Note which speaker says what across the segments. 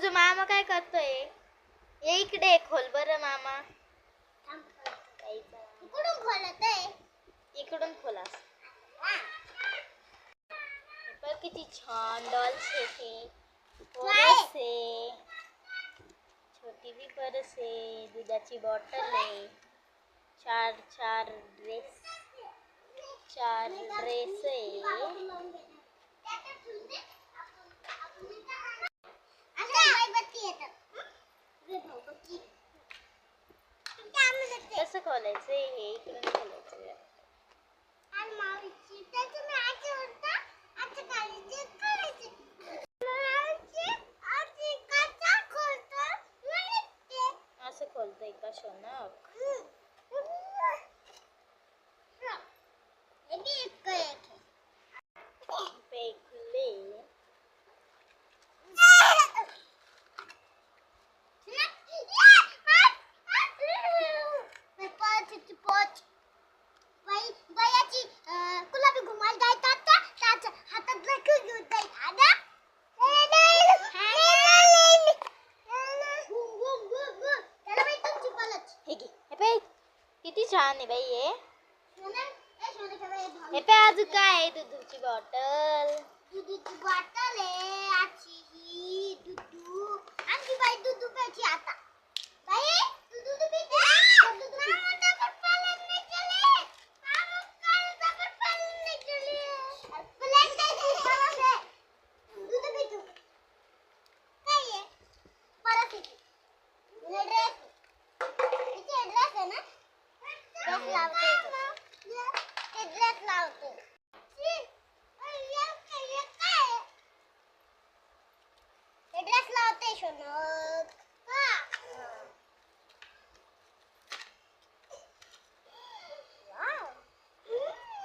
Speaker 1: तुझा मामा काय करतोय? ये इकडे खोल बरं मामा.
Speaker 2: इकडून खोलत आहे.
Speaker 1: इकडून खोला. पर किती छान डॉल्स आहे. परस आहे. छोटी भी परस आहे. दुधाची बॉटल आहे. चार ड्रेस आहे. कसं खोलायचं हे इकडून खोलायचं. असं खोलतोय का शौनक? पेखले
Speaker 2: गुलाबी घुमाल जायचा हातात घेऊन
Speaker 1: किती छान आहे बाई हे. हे पे अजून काय आहे? दुधाची बॉटल.
Speaker 2: दुधाची बॉटल आहे. आजची ही दुधू आणखी बाई दुधू प्यायची आता. बाई दुधू पिते.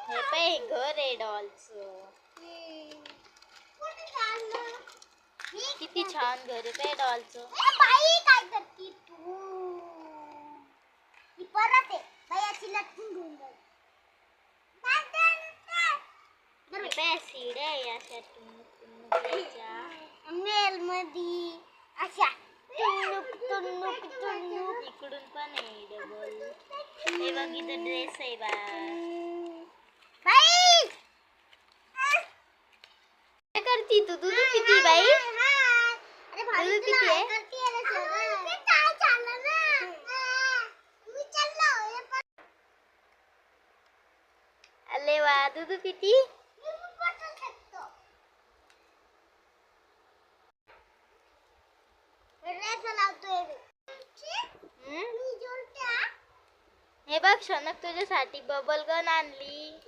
Speaker 1: हे पे घर आहे डॉलचं. किती छान घर आहे पे डॉलचं.
Speaker 2: बाई काय करती तू? ही परत आहे. बायाची लटकून घेऊन जाईल.
Speaker 1: पे सीड्या आहे अशा टुनुकच्या.
Speaker 2: मेल मध्ये अशा टुनुक
Speaker 1: इकडून पण आहे डबल. हे बघ इथं ड्रेस आहे बा.
Speaker 2: बाई
Speaker 1: काय करती तू? दूध पिती बाई?
Speaker 2: अरे भाई
Speaker 1: दूध पिती आहे?
Speaker 2: करती आहे रे काय चाललं ना? मी चाललो.
Speaker 1: अरे वा दूध पिती? हे बघ शौनक तुझ्यासाठी बबल गन आणली.